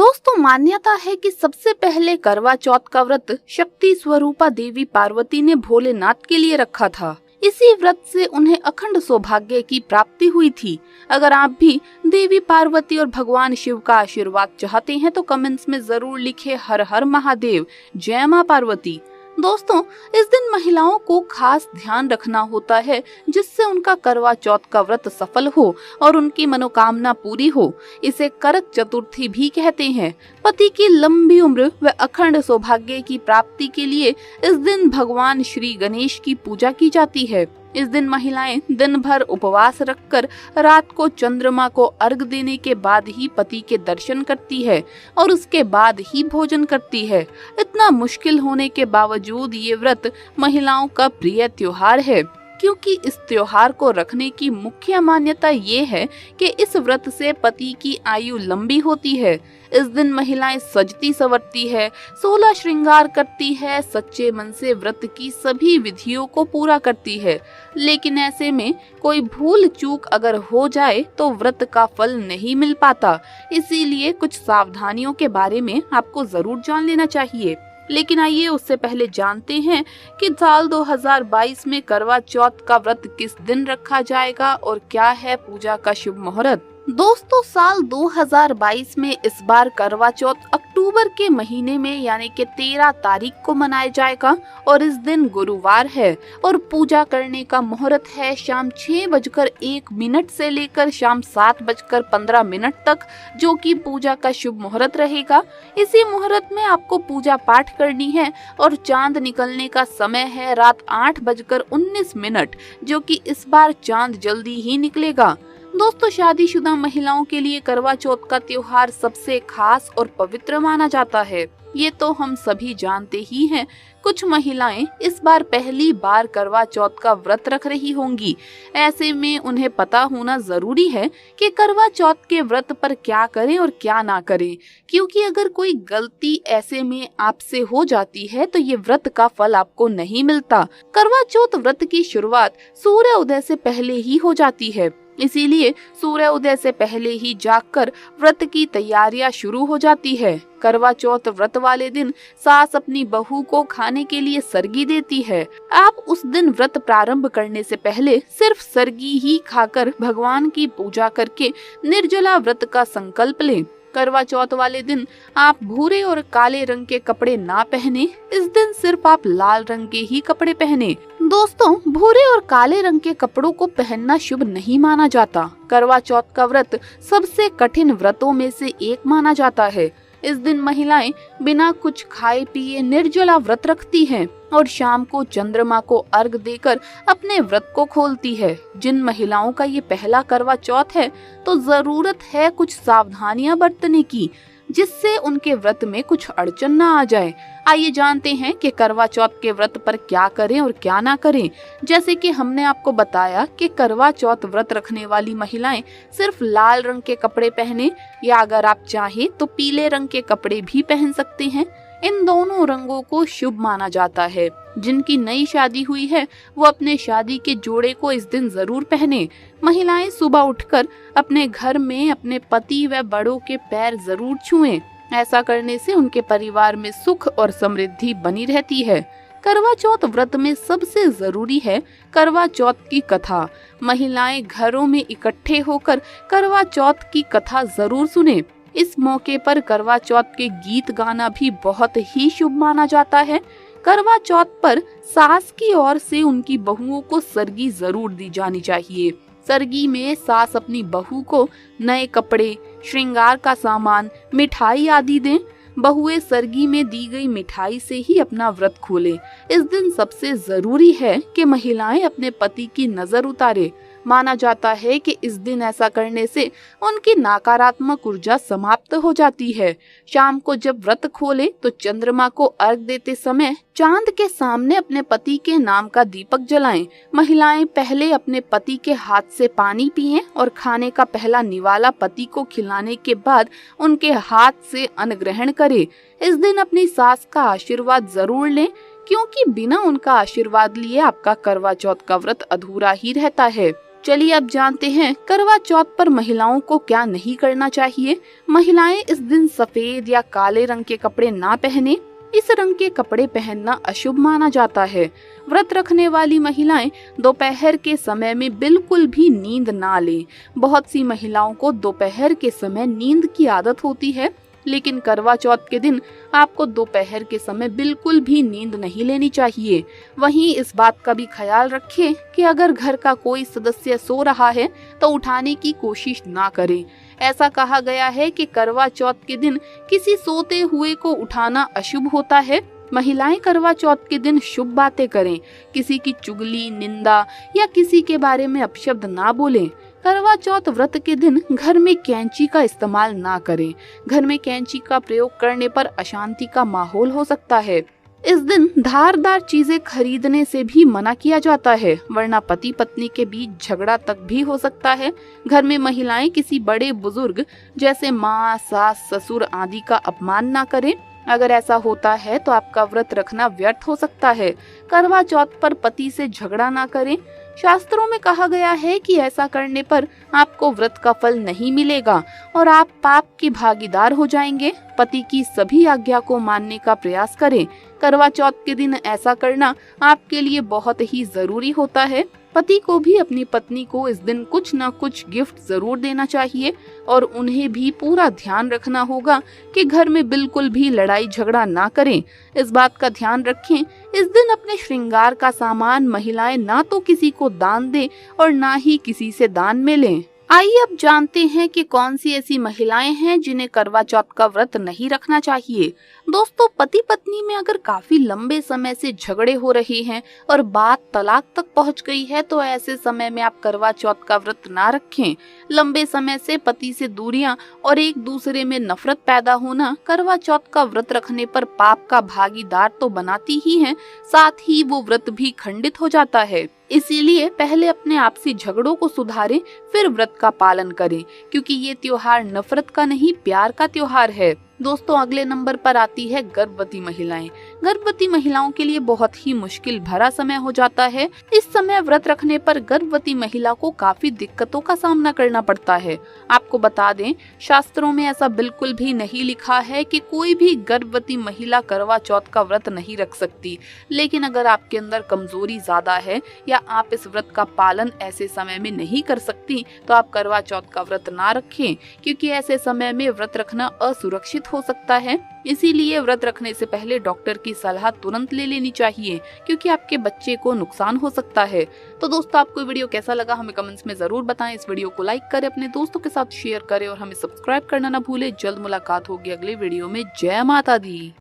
दोस्तों, मान्यता है कि सबसे पहले करवा चौथ का व्रत शक्ति स्वरूपा देवी पार्वती ने भोलेनाथ के लिए रखा था। इसी व्रत से उन्हें अखंड सौभाग्य की प्राप्ति हुई थी। अगर आप भी देवी पार्वती और भगवान शिव का आशीर्वाद चाहते हैं तो कमेंट्स में जरूर लिखें हर हर महादेव, जय मां पार्वती। दोस्तों, इस दिन महिलाओं को खास ध्यान रखना होता है जिससे उनका करवा चौथ का व्रत सफल हो और उनकी मनोकामना पूरी हो। इसे करक चतुर्थी भी कहते हैं। पति की लंबी उम्र व अखंड सौभाग्य की प्राप्ति के लिए इस दिन भगवान श्री गणेश की पूजा की जाती है। इस दिन महिलाएं दिन भर उपवास रखकर रात को चंद्रमा को अर्घ देने के बाद ही पति के दर्शन करती है और उसके बाद ही भोजन करती है। इतना मुश्किल होने के बावजूद ये व्रत महिलाओं का प्रिय त्योहार है, क्योंकि इस त्योहार को रखने की मुख्य मान्यता ये है कि इस व्रत से पति की आयु लंबी होती है। इस दिन महिलाएं सजती संवरती है, 16 श्रृंगार करती है, सच्चे मन से व्रत की सभी विधियों को पूरा करती है। लेकिन ऐसे में कोई भूल चूक अगर हो जाए तो व्रत का फल नहीं मिल पाता। इसीलिए कुछ सावधानियों के बारे में आपको जरूर जान लेना चाहिए। लेकिन आइए उससे पहले जानते हैं कि साल 2022 में करवा चौथ का व्रत किस दिन रखा जाएगा और क्या है पूजा का शुभ मुहूर्त। दोस्तों, साल 2022 में इस बार करवा चौथ अक्टूबर के महीने में यानी कि 13 तारीख को मनाया जाएगा और इस दिन गुरुवार है और पूजा करने का मुहूर्त है शाम 6:01 से लेकर शाम 7:15 तक, जो कि पूजा का शुभ मुहूर्त रहेगा। इसी मुहूर्त में आपको पूजा पाठ करनी है और चांद निकलने का समय है रात 8:19, जो कि इस बार चांद जल्दी ही निकलेगा। दोस्तों, शादीशुदा महिलाओं के लिए करवा चौथ का त्योहार सबसे खास और पवित्र माना जाता है। ये तो हम सभी जानते ही हैं। कुछ महिलाएं इस बार पहली बार करवा चौथ का व्रत रख रही होंगी। ऐसे में उन्हें पता होना जरूरी है कि करवा चौथ के व्रत पर क्या करें और क्या ना करें, क्योंकि अगर कोई गलती ऐसे में आपसे हो जाती है तो ये व्रत का फल आपको नहीं मिलता। करवा चौथ व्रत की शुरुआत सूर्य उदय से पहले ही हो जाती है, इसीलिए सूर्य उदय से पहले ही जागकर व्रत की तैयारियां शुरू हो जाती है। करवा चौथ व्रत वाले दिन सास अपनी बहू को खाने के लिए सरगी देती है। आप उस दिन व्रत प्रारंभ करने से पहले सिर्फ सरगी ही खाकर भगवान की पूजा करके निर्जला व्रत का संकल्प लें। करवा चौथ वाले दिन आप भूरे और काले रंग के कपड़े ना पहने। इस दिन सिर्फ आप लाल रंग के ही कपड़े पहने। दोस्तों, भूरे और काले रंग के कपड़ों को पहनना शुभ नहीं माना जाता। करवा चौथ का व्रत सबसे कठिन व्रतों में से एक माना जाता है। इस दिन महिलाएं बिना कुछ खाए पिए निर्जला व्रत रखती हैं और शाम को चंद्रमा को अर्घ देकर अपने व्रत को खोलती है। जिन महिलाओं का ये पहला करवा चौथ है तो जरूरत है कुछ सावधानियां बरतने की, जिससे उनके व्रत में कुछ अड़चन ना आ जाए। आइए जानते हैं कि करवा चौथ के व्रत पर क्या करें और क्या ना करें। जैसे कि हमने आपको बताया कि करवा चौथ व्रत रखने वाली महिलाएं सिर्फ लाल रंग के कपड़े पहने, या अगर आप चाहे तो पीले रंग के कपड़े भी पहन सकते हैं। इन दोनों रंगों को शुभ माना जाता है। जिनकी नई शादी हुई है वो अपने शादी के जोड़े को इस दिन जरूर पहने। महिलाएं सुबह उठकर अपने घर में अपने पति व बड़ों के पैर जरूर छुएं। ऐसा करने से उनके परिवार में सुख और समृद्धि बनी रहती है। करवा चौथ व्रत में सबसे जरूरी है करवा चौथ की कथा। महिलाएं घरों में इकट्ठे होकर करवा चौथ की कथा जरूर सुने। इस मौके पर करवा चौथ के गीत गाना भी बहुत ही शुभ माना जाता है। करवा चौथ पर सास की ओर से उनकी बहुओं को सरगी जरूर दी जानी चाहिए। सरगी में सास अपनी बहू को नए कपड़े, श्रृंगार का सामान, मिठाई आदि दें। बहुएं सरगी में दी गई मिठाई से ही अपना व्रत खोलें। इस दिन सबसे जरूरी है कि महिलाएं अपने पति की नजर उतारे। माना जाता है कि इस दिन ऐसा करने से उनकी नकारात्मक ऊर्जा समाप्त हो जाती है। शाम को जब व्रत खोले तो चंद्रमा को अर्घ देते समय चांद के सामने अपने पति के नाम का दीपक जलाएं। महिलाएं पहले अपने पति के हाथ से पानी पिएं और खाने का पहला निवाला पति को खिलाने के बाद उनके हाथ से अन्न ग्रहण करें। इस दिन अपनी सास का आशीर्वाद जरूर लें, क्योंकि बिना उनका आशीर्वाद लिए आपका करवा चौथ का व्रत अधूरा ही रहता है। चलिए अब जानते हैं करवा चौथ पर महिलाओं को क्या नहीं करना चाहिए। महिलाएं इस दिन सफेद या काले रंग के कपड़े ना पहने। इस रंग के कपड़े पहनना अशुभ माना जाता है। व्रत रखने वाली महिलाएं दोपहर के समय में बिल्कुल भी नींद ना लें। बहुत सी महिलाओं को दोपहर के समय नींद की आदत होती है, लेकिन करवा चौथ के दिन आपको दोपहर के समय बिल्कुल भी नींद नहीं लेनी चाहिए। वहीं इस बात का भी ख्याल रखें कि अगर घर का कोई सदस्य सो रहा है तो उठाने की कोशिश ना करें। ऐसा कहा गया है कि करवा चौथ के दिन किसी सोते हुए को उठाना अशुभ होता है। महिलाएं करवा चौथ के दिन शुभ बातें करें, किसी की चुगली, निंदा या किसी के बारे में अपशब्द ना बोलें। करवा चौथ व्रत के दिन घर में कैंची का इस्तेमाल ना करें। घर में कैंची का प्रयोग करने पर अशांति का माहौल हो सकता है। इस दिन धारदार चीजें खरीदने से भी मना किया जाता है, वरना पति पत्नी के बीच झगड़ा तक भी हो सकता है। घर में महिलाएं किसी बड़े बुजुर्ग जैसे माँ, सास, ससुर आदि का अपमान ना करें। अगर ऐसा होता है तो आपका व्रत रखना व्यर्थ हो सकता है। करवा चौथ पर पति से झगड़ा ना करें। शास्त्रों में कहा गया है कि ऐसा करने पर आपको व्रत का फल नहीं मिलेगा और आप पाप के भागीदार हो जाएंगे। पति की सभी आज्ञा को मानने का प्रयास करें। करवा चौथ के दिन ऐसा करना आपके लिए बहुत ही जरूरी होता है। पति को भी अपनी पत्नी को इस दिन कुछ न कुछ गिफ्ट जरूर देना चाहिए और उन्हें भी पूरा ध्यान रखना होगा कि घर में बिल्कुल भी लड़ाई झगड़ा ना करें। इस बात का ध्यान रखें, इस दिन अपने श्रृंगार का सामान महिलाएं ना तो किसी को दान दें और ना ही किसी से दान में लें। आइए अब जानते हैं कि कौन सी ऐसी महिलाएं हैं जिन्हें करवा चौथ का व्रत नहीं रखना चाहिए। दोस्तों, पति पत्नी में अगर काफी लंबे समय से झगड़े हो रहे हैं और बात तलाक तक पहुंच गई है तो ऐसे समय में आप करवा चौथ का व्रत ना रखें। लंबे समय से पति से दूरियां और एक दूसरे में नफरत पैदा होना करवा चौथ का व्रत रखने पर पाप का भागीदार तो बनाती ही है, साथ ही वो व्रत भी खंडित हो जाता है। इसीलिए पहले अपने आपसी झगड़ों को सुधारें, फिर व्रत का पालन करें, क्योंकि ये त्योहार नफरत का नहीं, प्यार का त्योहार है। दोस्तों, अगले नंबर पर आती है गर्भवती महिलाएं। गर्भवती महिलाओं के लिए बहुत ही मुश्किल भरा समय हो जाता है। इस समय व्रत रखने पर गर्भवती महिला को काफी दिक्कतों का सामना करना पड़ता है। आपको बता दें, शास्त्रों में ऐसा बिल्कुल भी नहीं लिखा है कि कोई भी गर्भवती महिला करवा चौथ का व्रत नहीं रख सकती। लेकिन अगर आपके अंदर कमजोरी ज्यादा है या आप इस व्रत का पालन ऐसे समय में नहीं कर सकती तो आप करवा चौथ का व्रत ना रखें, क्योंकि ऐसे समय में व्रत रखना असुरक्षित हो सकता है। इसीलिए व्रत रखने से पहले डॉक्टर की सलाह तुरंत ले लेनी चाहिए, क्योंकि आपके बच्चे को नुकसान हो सकता है। तो दोस्तों, आपको वीडियो कैसा लगा हमें कमेंट्स में जरूर बताएं। इस वीडियो को लाइक करें, अपने दोस्तों के साथ शेयर करें और हमें सब्सक्राइब करना ना भूलें। जल्द मुलाकात होगी अगले वीडियो में। जय माता दी।